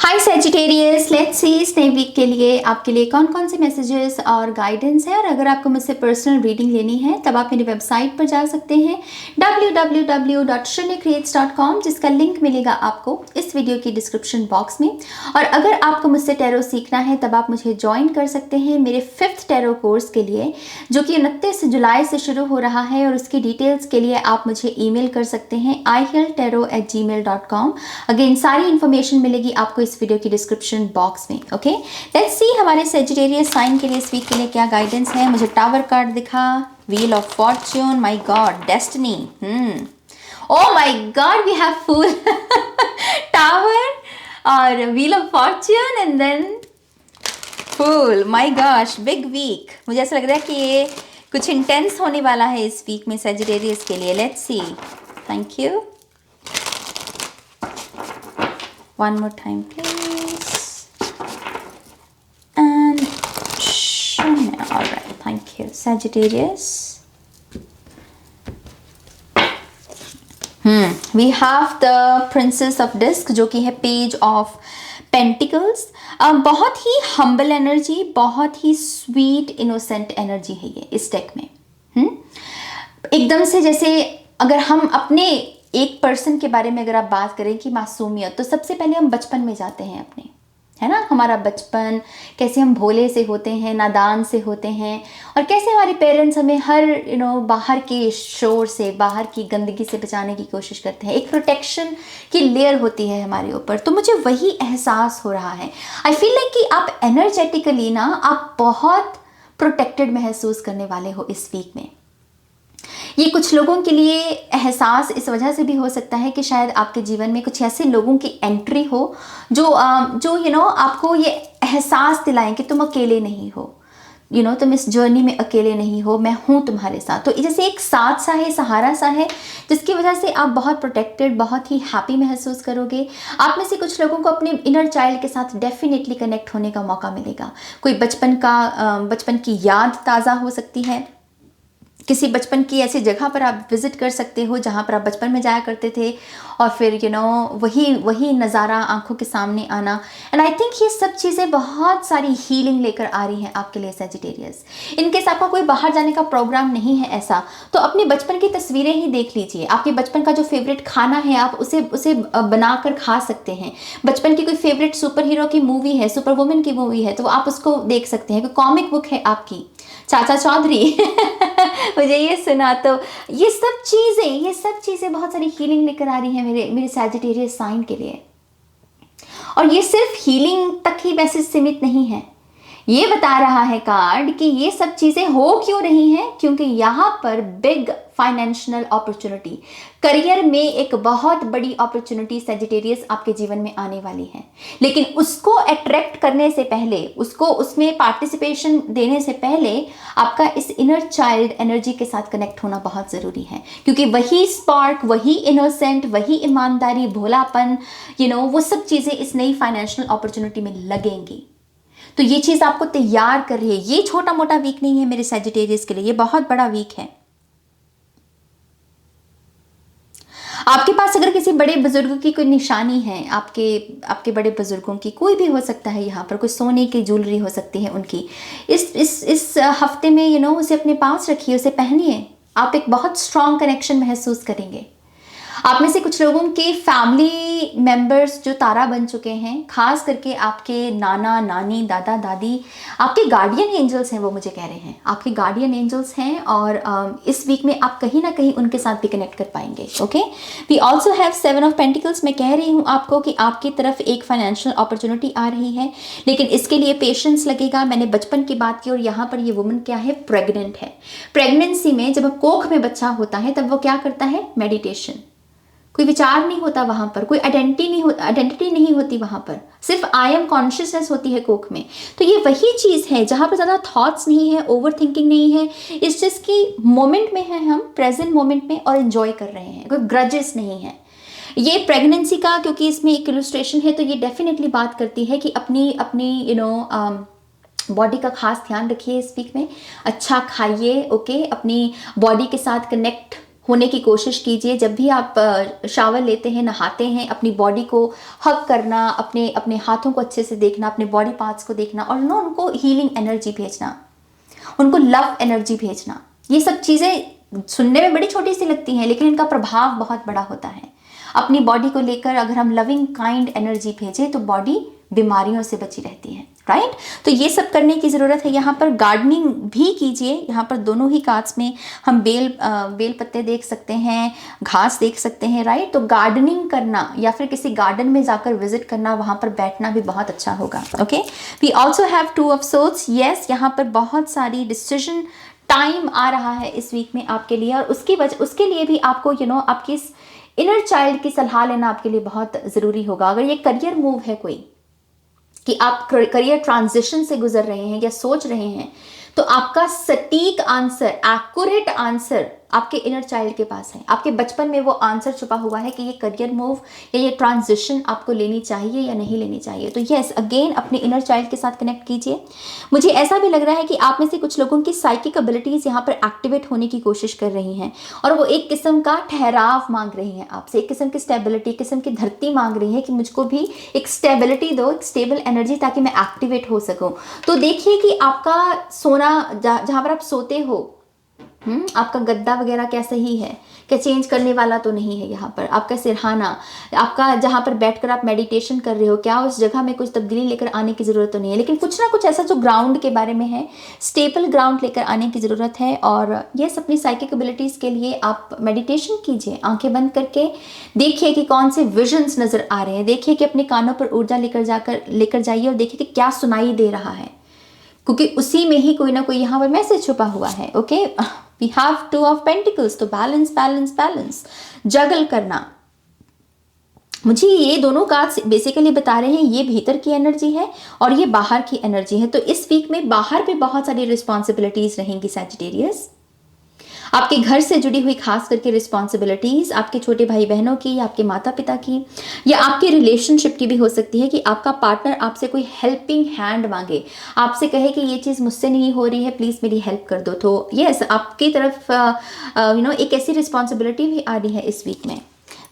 Hi Sagittarius, let's see इस नए week के लिए आपके लिए कौन कौन से मैसेजेस और गाइडेंस है। और अगर आपको मुझसे पर्सनल रीडिंग लेनी है तब आप मेरी वेबसाइट पर जा सकते हैं www.shunnycreates.com, जिसका लिंक मिलेगा आपको इस वीडियो की डिस्क्रिप्शन बॉक्स में। और अगर आपको मुझसे टैरो सीखना है तब आप मुझे ज्वाइन कर सकते हैं मेरे 5th टैरो कोर्स के लिए, जो कि 29 जुलाई से शुरू हो रहा है। और उसकी डिटेल्स के लिए आप मुझे ईमेल कर सकते हैं ihealtarot@gmail.com। अगेन सारी इन्फॉर्मेशन मिलेगी आपको इस वीडियो की डिस्क्रिप्शन बॉक्स में। ओके, लेट्स सी हमारे सेजिटेरियस साइन के लिए इस वीक के लिए क्या गाइडेंस है। मुझे टावर कार्ड दिखा, wheel of fortune, my god, destiny, oh my god, we have fool, tower और wheel of fortune and then fool. My gosh, big week. मुझे ऐसा लग रहा है कि ये कुछ इंटेंस होने वाला है इस वीक में सेजिटेरियस के लिए। Let's see, thank you. One more time, please. And Chanel. All right, thank you. Sagittarius. We have the Princess of Disc, जो कि है Page of Pentacles. बहुत ही humble energy, बहुत ही sweet, innocent energy है ये इस डेक में। एकदम से जैसे अगर हम अपने एक पर्सन के बारे में अगर आप बात करें कि मासूमियत, तो सबसे पहले हम बचपन में जाते हैं अपने, है ना। हमारा बचपन, कैसे हम भोले से होते हैं, नादान से होते हैं, और कैसे हमारे पेरेंट्स हमें हर बाहर के शोर से, बाहर की गंदगी से बचाने की कोशिश करते हैं। एक प्रोटेक्शन की लेयर होती है हमारे ऊपर। तो मुझे वही एहसास हो रहा है। आई फील लाइक कि आप एनर्जेटिकली ना, आप बहुत प्रोटेक्टेड महसूस करने वाले हो इस वीक में। ये कुछ लोगों के लिए एहसास इस वजह से भी हो सकता है कि शायद आपके जीवन में कुछ ऐसे लोगों की एंट्री हो जो आपको ये एहसास दिलाएं कि तुम अकेले नहीं हो, तुम इस जर्नी में अकेले नहीं हो, मैं हूँ तुम्हारे साथ। तो जैसे एक साथ सा है, सहारा सा है, जिसकी वजह से आप बहुत प्रोटेक्टेड, बहुत ही हैप्पी महसूस करोगे। आप में से कुछ लोगों को अपने इनर चाइल्ड के साथ डेफिनेटली कनेक्ट होने का मौका मिलेगा। कोई बचपन की याद ताज़ा हो सकती है। किसी बचपन की ऐसी जगह पर आप विजिट कर सकते हो जहाँ पर आप बचपन में जाया करते थे, और फिर वही नज़ारा आंखों के सामने आना। एंड आई थिंक ये सब चीज़ें बहुत सारी हीलिंग लेकर आ रही हैं आपके लिए सेजिटेरियस। इनकेस आपका कोई बाहर जाने का प्रोग्राम नहीं है ऐसा, तो अपने बचपन की तस्वीरें ही देख लीजिए। आपके बचपन का जो फेवरेट खाना है आप उसे बनाकर खा सकते हैं। बचपन की कोई फेवरेट सुपर हीरो की मूवी है, सुपर वुमेन की मूवी है, तो आप उसको देख सकते हैं। कोई कॉमिक बुक है आपकी, चाचा चौधरी मुझे ये सुना। तो ये सब चीज़ें बहुत सारी हीलिंग लेकर आ रही हैं मेरे सैजिटेरियस साइन के लिए। और ये सिर्फ हीलिंग तक ही वैसे सीमित नहीं है। ये बता रहा है कार्ड कि ये सब चीज़ें हो क्यों रही हैं, क्योंकि यहाँ पर बिग फाइनेंशियल अपॉर्चुनिटी, करियर में एक बहुत बड़ी अपॉर्चुनिटी सेजिटेरियस आपके जीवन में आने वाली है। लेकिन उसको अट्रैक्ट करने से पहले, उसमें पार्टिसिपेशन देने से पहले आपका इस इनर चाइल्ड एनर्जी के साथ कनेक्ट होना बहुत ज़रूरी है। क्योंकि वही स्पार्क, वही इनोसेंट, वही ईमानदारी, भोलापन, वो सब चीज़ें इस नई फाइनेंशियल अपॉर्चुनिटी में लगेंगी। तो ये चीज़ आपको तैयार कर रही है। ये छोटा मोटा वीक नहीं है मेरे सैजिटेरियस के लिए, ये बहुत बड़ा वीक है। आपके पास अगर किसी बड़े बुजुर्ग की कोई निशानी है, आपके बड़े बुजुर्गों की, कोई भी हो सकता है, यहाँ पर कोई सोने की ज्वेलरी हो सकती है उनकी, इस हफ्ते में उसे अपने पास रखिए, उसे पहनिए। आप एक बहुत स्ट्रॉन्ग कनेक्शन महसूस करेंगे। आप में से कुछ लोगों के फैमिली मेंबर्स जो तारा बन चुके हैं, खास करके आपके नाना नानी, दादा दादी, आपके गार्डियन एंजल्स हैं, वो मुझे कह रहे हैं आपके गार्डियन एंजल्स हैं। और इस वीक में आप कहीं ना कहीं उनके साथ भी कनेक्ट कर पाएंगे। Okay, we also have 7 of pentacles. मैं कह रही हूँ आपको कि आपकी तरफ एक फाइनेंशियल अपॉर्चुनिटी आ रही है, लेकिन इसके लिए पेशेंस लगेगा। मैंने बचपन की बात की, और यहाँ पर ये वुमन क्या है, प्रेग्नेंट है। प्रेगनेंसी में जब कोख में बच्चा होता है तब वो क्या करता है, मेडिटेशन। कोई विचार नहीं होता वहां पर, कोई आइडेंटिटी नहीं होती वहां पर, सिर्फ आई एम कॉन्शियसनेस होती है कोख में। तो ये वही चीज़ है जहां पर ज़्यादा थॉट्स नहीं है, ओवर थिंकिंग नहीं है। इस चीज़ की मोमेंट में है, हम प्रेजेंट मोमेंट में और एंजॉय कर रहे हैं, कोई ग्रजेस नहीं है। ये प्रेगनेंसी का, क्योंकि इसमें एक इलस्ट्रेशन है, तो ये डेफिनेटली बात करती है कि अपनी बॉडी का खास ध्यान रखिए इस वीक में। अच्छा खाइए, ओके, अपनी बॉडी के साथ कनेक्ट होने की कोशिश कीजिए। जब भी आप शावर लेते हैं, नहाते हैं, अपनी बॉडी को हग करना, अपने अपने हाथों को अच्छे से देखना, अपने बॉडी पार्ट्स को देखना और ना उनको हीलिंग एनर्जी भेजना, उनको लव एनर्जी भेजना। ये सब चीज़ें सुनने में बड़ी छोटी सी लगती हैं, लेकिन इनका प्रभाव बहुत बड़ा होता है। अपनी बॉडी को लेकर अगर हम लविंग काइंड एनर्जी भेजें तो बॉडी बीमारियों से बची रहती है, राइट। तो ये सब करने की ज़रूरत है। यहाँ पर गार्डनिंग भी कीजिए। यहाँ पर दोनों ही कार्ड्स में हम बेल पत्ते देख सकते हैं, घास देख सकते हैं, राइट। तो गार्डनिंग करना या फिर किसी गार्डन में जाकर विजिट करना, वहाँ पर बैठना भी बहुत अच्छा होगा। Okay, we also have two of swords. Yes, यहाँ पर बहुत सारी डिसीजन टाइम आ रहा है इस वीक में आपके लिए, और उसके लिए भी आपको आपकी इस इनर चाइल्ड की सलाह लेना आपके लिए बहुत ज़रूरी होगा। अगर ये करियर मूव है कोई, कि आप करियर ट्रांजिशन से गुजर रहे हैं या सोच रहे हैं, तो आपका सटीक आंसर, एक्यूरेट आंसर आपके इनर चाइल्ड के पास है। आपके बचपन में वो आंसर छुपा हुआ है कि ये करियर मूव या ये ट्रांजिशन आपको लेनी चाहिए या नहीं लेनी चाहिए। तो यस, अगेन अपने इनर चाइल्ड के साथ कनेक्ट कीजिए। मुझे ऐसा भी लग रहा है कि आप में से कुछ लोगों की साइकिक एबिलिटीज़ यहाँ पर एक्टिवेट होने की कोशिश कर रही हैं, और वो एक किस्म का ठहराव मांग रही हैं आपसे, एक किस्म की स्टेबिलिटी, एक किस्म की धरती मांग रही है कि मुझको भी एक स्टेबिलिटी दो, एक स्टेबल एनर्जी, ताकि मैं एक्टिवेट हो सकूं। तो देखिए कि आपका सोना, जहाँ पर आप सोते हो, आपका गद्दा वगैरह क्या सही है, क्या चेंज करने वाला तो नहीं है। यहाँ पर आपका सिरहाना, आपका जहाँ पर बैठकर आप मेडिटेशन कर रहे हो, क्या उस जगह में कुछ तब्दीली लेकर आने की ज़रूरत तो नहीं है, लेकिन कुछ ना कुछ ऐसा जो ग्राउंड के बारे में है, स्टेबल ग्राउंड लेकर आने की ज़रूरत है। और यस, अपनी साइकिक एबिलिटीज़ के लिए आप मेडिटेशन कीजिए, आंखें बंद करके देखिए कि कौन से विजन्स नज़र आ रहे हैं। देखिए कि अपने कानों पर ऊर्जा लेकर जाइए और देखिए कि क्या सुनाई दे रहा है, क्योंकि उसी में ही कोई ना कोई यहाँ पर मैसेज छुपा हुआ है। Okay, we have two of pentacles, तो बैलेंस बैलेंस बैलेंस, जगल करना। मुझे ये दोनों कार्ड्स बेसिकली बता रहे हैं ये भीतर की एनर्जी है और ये बाहर की एनर्जी है। तो इस वीक में बाहर भी बहुत सारी रिस्पॉन्सिबिलिटीज रहेंगी सैजिटेरियस। आपके घर से जुड़ी हुई खास करके रिस्पॉन्सिबिलिटीज, आपके छोटे भाई बहनों की, आपके माता पिता की, या आपके रिलेशनशिप की भी हो सकती है कि आपका पार्टनर आपसे कोई हेल्पिंग हैंड मांगे, आपसे कहे कि ये चीज़ मुझसे नहीं हो रही है, प्लीज़ मेरी हेल्प कर दो। तो यस, आपकी तरफ एक ऐसी रिस्पॉन्सिबिलिटी भी आ रही है इस वीक में।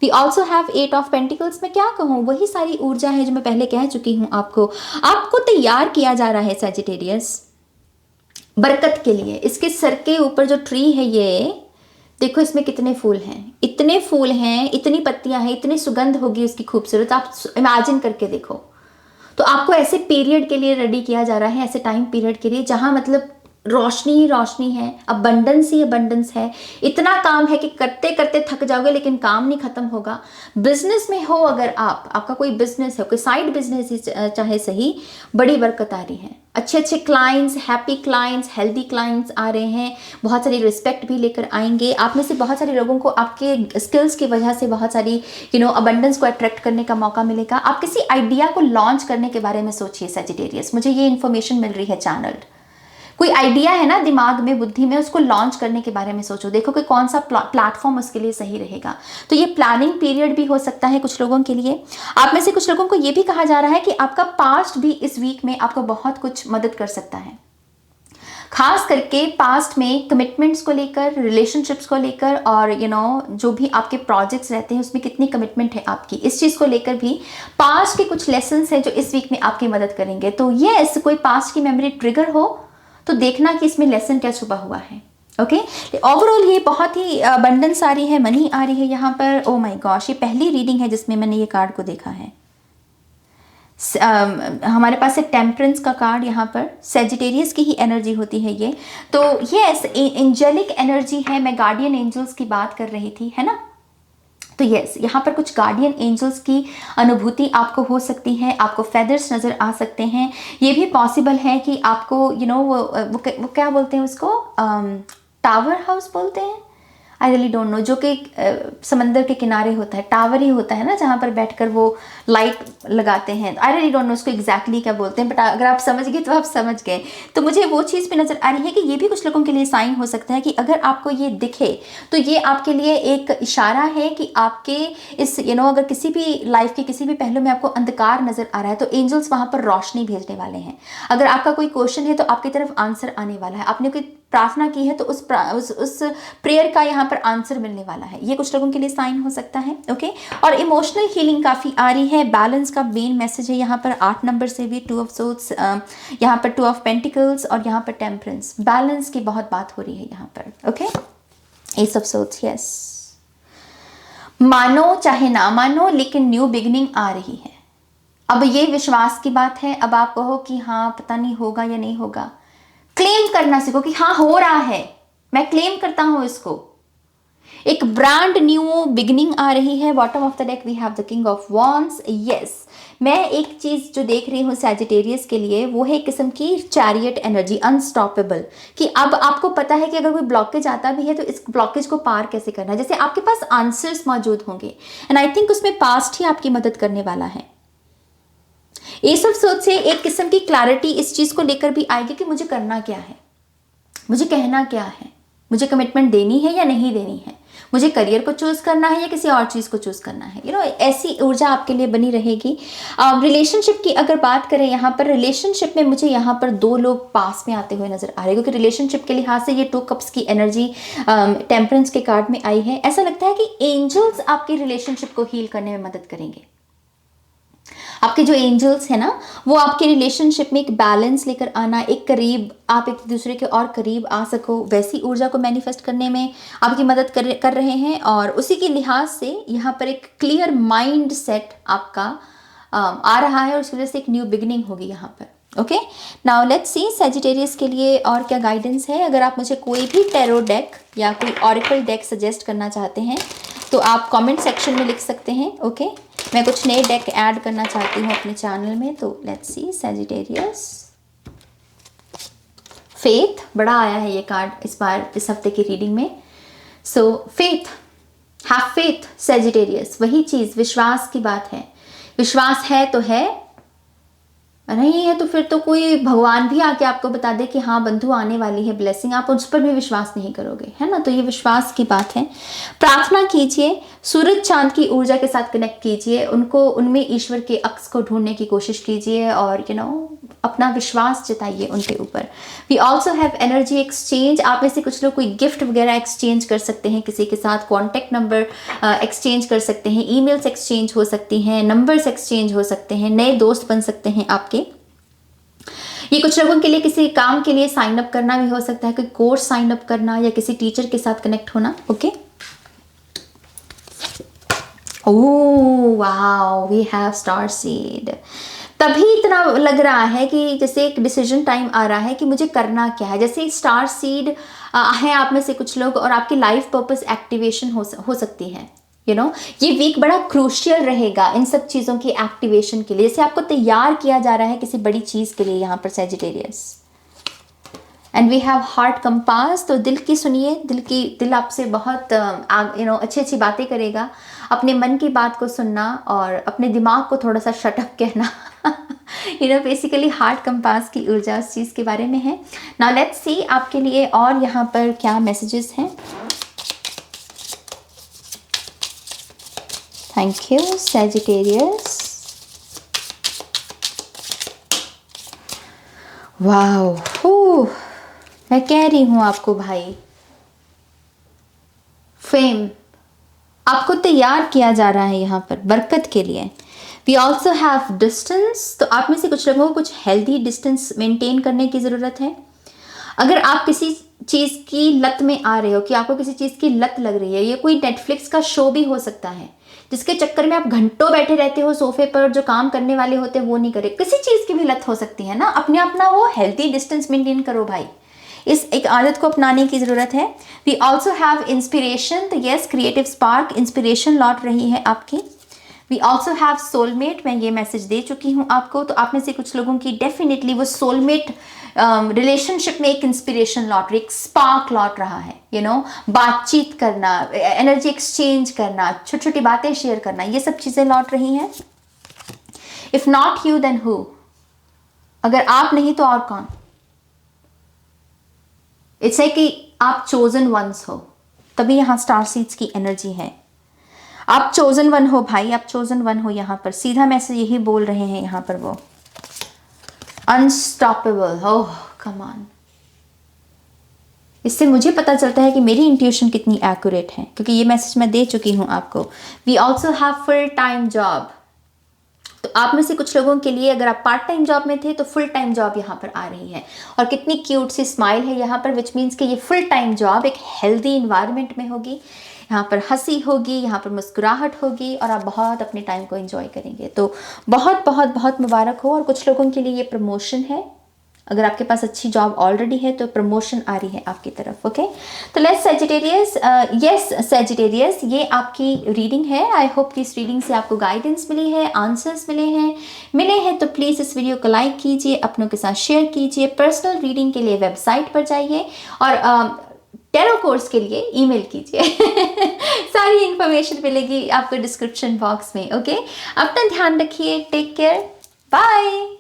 We also have 8 of pentacles. मैं क्या कहूँ, वही सारी ऊर्जा है जो मैं पहले कह चुकी हूँ। आपको तैयार किया जा रहा है सैजिटेरियस बरकत के लिए। इसके सर के ऊपर जो ट्री है, ये देखो इसमें कितने फूल हैं, इतने फूल हैं, इतनी पत्तियां हैं, इतनी सुगंध होगी उसकी खूबसूरत, आप इमेजिन करके देखो। तो आपको ऐसे पीरियड के लिए रेडी किया जा रहा है, ऐसे टाइम पीरियड के लिए जहां मतलब रोशनी ही रोशनी है, अबंडेंस ही अबंडेंस है। इतना काम है कि करते करते थक जाओगे, लेकिन काम नहीं खत्म होगा। बिजनेस में हो अगर आपका कोई बिजनेस है, कोई साइड बिजनेस ही चाहे सही, बड़ी बरकत आ रही है। अच्छे अच्छे clients, happy clients, healthy clients आ रहे हैं, बहुत सारी रिस्पेक्ट भी लेकर आएंगे। आप में से बहुत सारे लोगों को आपके स्किल्स की वजह से बहुत सारी अबंडेंस को अट्रैक्ट करने का मौका मिलेगा। आप किसी आइडिया को लॉन्च करने के बारे में सोचिए सैजिटेरियस, मुझे ये इन्फॉर्मेशन मिल रही है चैनल्ड। कोई आइडिया है ना दिमाग में, बुद्धि में, उसको लॉन्च करने के बारे में सोचो, देखो कि कौन सा प्लेटफॉर्म उसके लिए सही रहेगा। तो ये प्लानिंग पीरियड भी हो सकता है कुछ लोगों के लिए। आप में से कुछ लोगों को ये भी कहा जा रहा है कि आपका पास्ट भी इस वीक में आपको बहुत कुछ मदद कर सकता है, खास करके पास्ट में कमिटमेंट्स को लेकर, रिलेशनशिप्स को लेकर, और जो भी आपके प्रोजेक्ट्स रहते हैं उसमें कितनी कमिटमेंट है आपकी, इस चीज़ को लेकर भी पास्ट के कुछ लेसन्स हैं जो इस वीक में आपकी मदद करेंगे। तो यस, कोई पास्ट की मेमोरी ट्रिगर हो तो देखना कि इसमें लेसन क्या छुपा हुआ है। ओके, ओवरऑल ये बहुत ही अबंडेंस आ रही है, मनी आ रही है यहाँ पर। ओ माय गॉश, ये पहली रीडिंग है जिसमें मैंने ये कार्ड को देखा है। हमारे पास एक टेम्परेंस का कार्ड, यहाँ पर सैजिटेरियस की ही एनर्जी होती है ये। तो यस, एंजेलिक एनर्जी है। मैं गार्डियन एंजल्स की बात कर रही थी, है ना। तो यस, यहाँ पर कुछ गार्डियन एंजल्स की अनुभूति आपको हो सकती है, आपको फेदर्स नज़र आ सकते हैं। ये भी पॉसिबल है कि आपको वो क्या बोलते हैं उसको, टावर हाउस बोलते हैं, आई रियली डोंट नो, जो कि समंदर के किनारे होता है, टावर ही होता है ना, जहाँ पर बैठकर वो लाइट लगाते हैं। आई रियली डोंट नो उसको एग्जैक्टली क्या बोलते हैं, बट अगर आप समझ गए तो आप समझ गए। तो मुझे वो चीज़ भी नज़र आ रही है कि ये भी कुछ लोगों के लिए साइन हो सकता है कि अगर आपको ये दिखे तो ये आपके लिए एक इशारा है कि आपके इस अगर किसी भी लाइफ के किसी भी पहलू में आपको अंधकार नज़र आ रहा है, तो एंजल्स वहाँ पर रोशनी भेजने वाले हैं। अगर आपका कोई क्वेश्चन है तो आपकी तरफ आंसर आने वाला है। आपने कोई प्रार्थना की है तो उस प्रेयर का यहाँ पर आंसर मिलने वाला है। ये कुछ लोगों के लिए साइन हो सकता है। ओके, और इमोशनल हीलिंग काफ़ी आ रही है। बैलेंस का मेन मैसेज है यहाँ पर 8 नंबर से भी, 2 ऑफ सोर्ड्स, यहाँ पर 2 ऑफ पेंटिकल्स और यहाँ पर टेम्परेंस। बैलेंस की बहुत बात हो रही है यहाँ पर। Okay, S of swords, yes. मानो चाहे ना मानो, लेकिन न्यू बिगिनिंग आ रही है। अब ये विश्वास की बात है। अब आप कहो कि हाँ पता नहीं होगा या नहीं होगा, क्लेम करना सीखो कि हाँ हो रहा है, मैं क्लेम करता हूं इसको। एक ब्रांड न्यू बिगिनिंग आ रही है। Bottom of the deck we have the king of wands. Yes, मैं एक चीज जो देख रही हूँ सैजिटेरियस के लिए, वो है एक किस्म की चैरियट एनर्जी, अनस्टॉपेबल, कि अब आपको पता है कि अगर कोई ब्लॉकेज आता भी है तो इस ब्लॉकेज को पार कैसे करना है। जैसे आपके पास आंसर्स मौजूद होंगे, एंड आई थिंक उसमें पास्ट ही आपकी मदद करने वाला है। एस ऑफ सोर्ड्स से एक किस्म की क्लैरिटी इस चीज को लेकर भी आएगी कि मुझे करना क्या है, मुझे कहना क्या है, मुझे कमिटमेंट देनी है या नहीं देनी है, मुझे करियर को चूज करना है या किसी और चीज को चूज करना है। ऐसी ऊर्जा आपके लिए बनी रहेगी। रिलेशनशिप की अगर बात करें, यहाँ पर रिलेशनशिप में मुझे यहाँ पर 2 लोग पास में आते हुए नजर आ रहे हैं, क्योंकि रिलेशनशिप के लिहाज से ये 2 कप्स की एनर्जी टेम्परेंस के कार्ड में आई है। ऐसा लगता है कि एंजल्स आपकी रिलेशनशिप को हील करने में मदद करेंगे। आपके जो एंजल्स हैं ना, वो आपके रिलेशनशिप में एक बैलेंस लेकर आना, एक करीब, आप एक दूसरे के और करीब आ सको, वैसी ऊर्जा को मैनिफेस्ट करने में आपकी मदद कर रहे हैं। और उसी के लिहाज से यहाँ पर एक क्लियर माइंड सेट आपका आ रहा है, और उसकी वजह से एक न्यू बिगिनिंग होगी यहाँ पर। Okay, now let's see Sagittarius के लिए और क्या गाइडेंस है। अगर आप मुझे कोई भी टैरो डेक या कोई ऑरेकल डेक सजेस्ट करना चाहते हैं तो आप कमेंट सेक्शन में लिख सकते हैं। ओके, मैं कुछ नए डेक ऐड करना चाहती हूँ अपने चैनल में। तो लेट्स सी सैजिटेरियस। फेथ बड़ा आया है ये कार्ड इस बार, इस हफ्ते की रीडिंग में। सो फेथ, हैव फेथ सैजिटेरियस, वही चीज़, विश्वास की बात है। विश्वास है तो है, नहीं है तो फिर तो कोई भगवान भी आके आपको बता दे कि हाँ बंधु आने वाली है ब्लेसिंग, आप उस पर भी विश्वास नहीं करोगे, है ना। तो ये विश्वास की बात है। प्रार्थना कीजिए, सूरज चांद की ऊर्जा के साथ कनेक्ट कीजिए, उनको, उनमें ईश्वर के अक्स को ढूंढने की कोशिश कीजिए, और अपना विश्वास जताइए उनके ऊपर। We also have energy exchange. आप में से कुछ लोग कोई गिफ्ट वगैरह एक्सचेंज कर सकते हैं किसी के साथ, कॉन्टैक्ट नंबर एक्सचेंज कर सकते हैं, ईमेल्स एक्सचेंज हो सकती हैं, नंबर्स एक्सचेंज हो सकते हैं, नए दोस्त बन सकते हैं आपके। ये कुछ लोगों के लिए किसी काम के लिए साइन अप करना भी हो सकता है, कोई कोर्स साइन अप करना या किसी टीचर के साथ कनेक्ट होना। Okay, oh wow, we have star seed. तभी इतना लग रहा है कि जैसे एक डिसीजन टाइम आ रहा है कि मुझे करना क्या है। जैसे स्टार सीड है आप में से कुछ लोग, और आपकी लाइफ पर्पस एक्टिवेशन हो सकती है। ये वीक बड़ा क्रूशियल रहेगा इन सब चीज़ों की एक्टिवेशन के लिए, जैसे आपको तैयार किया जा रहा है किसी बड़ी चीज़ के लिए यहाँ पर Sagittarius. And we have heart compass. तो दिल की सुनिए, दिल आपसे बहुत अच्छी अच्छी बातें करेगा। अपने मन की बात को सुनना और अपने दिमाग को थोड़ा सा शटअप कहना बेसिकली हार्ट कंपास की ऊर्जा उस चीज़ के बारे में है। नाउ लेट्स सी आपके लिए और यहाँ पर क्या मैसेजेस हैं। Thank you Sagittarius. वाओ, मैं कह रही हूँ आपको भाई, फेम आपको तैयार किया जा रहा है यहाँ पर बरकत के लिए। We also have distance. तो आप में से कुछ लोगों को कुछ हेल्दी डिस्टेंस मेंटेन करने की ज़रूरत है। अगर आप किसी चीज़ की लत में आ रहे हो, कि आपको किसी चीज़ की लत लग रही है, ये कोई नेटफ्लिक्स का शो भी हो सकता है जिसके चक्कर में आप घंटों बैठे रहते हो सोफे पर, जो काम करने वाले होते हैं वो नहीं करे, किसी चीज़ की भी लत हो सकती है ना। अपना वो हेल्दी डिस्टेंस मेंटेन करो भाई, इस एक आदत को अपनाने की ज़रूरत है। We also have inspiration. तो यस, क्रिएटिव स्पार्क, इंस्पिरेशन लौट रही है आपकी। We also have soulmate. मैं ये मैसेज दे चुकी हूँ आपको। तो आप में से कुछ लोगों की डेफिनेटली वो सोलमेट रिलेशनशिप में एक इंस्पिरेशन लौट रही, एक स्पार्क लौट रहा है। बातचीत करना, एनर्जी एक्सचेंज करना, छोटी छोटी बातें शेयर करना, ये सब चीज़ें लौट रही हैं। If not you then who, अगर आप नहीं तो और कौन। इट्स है कि आप चोजन वंस हो, तभी यहाँ स्टार सीड्स की एनर्जी है। आप चोजन वन हो भाई, आप चोजन वन हो। यहाँ पर सीधा मैसेज यही बोल रहे हैं यहाँ पर वो, अनस्टॉपेबल। ओह कम ऑन, इससे मुझे पता चलता है कि मेरी इंट्यूशन कितनी एक्यूरेट है, क्योंकि ये मैसेज मैं दे चुकी हूँ आपको। We also have full time job. तो आप में से कुछ लोगों के लिए अगर आप पार्ट टाइम जॉब में थे तो फुल टाइम जॉब यहाँ पर आ रही है, और कितनी क्यूट सी स्माइल है यहाँ पर, विच मीन्स कि ये फुल टाइम जॉब एक हेल्दी इन्वायरमेंट में होगी। यहाँ पर हंसी होगी, यहाँ पर मुस्कुराहट होगी, और आप बहुत अपने टाइम को एंजॉय करेंगे। तो बहुत बहुत बहुत मुबारक हो। और कुछ लोगों के लिए ये प्रमोशन है, अगर आपके पास अच्छी जॉब ऑलरेडी है तो प्रमोशन आ रही है आपकी तरफ। ओके, तो लेट्स सजिटेरियस, यस सजिटेरियस, ये आपकी रीडिंग है। आई होप कि इस रीडिंग से आपको गाइडेंस मिली है, आंसर्स मिले हैं तो प्लीज़ इस वीडियो को लाइक कीजिए, अपनों के साथ शेयर कीजिए। पर्सनल रीडिंग के लिए वेबसाइट पर जाइए, और टैरो कोर्स के लिए ईमेल कीजिए। सारी इंफॉर्मेशन मिलेगी आपको डिस्क्रिप्शन बॉक्स में। ओके, अपना ध्यान रखिए, टेक केयर, बाय।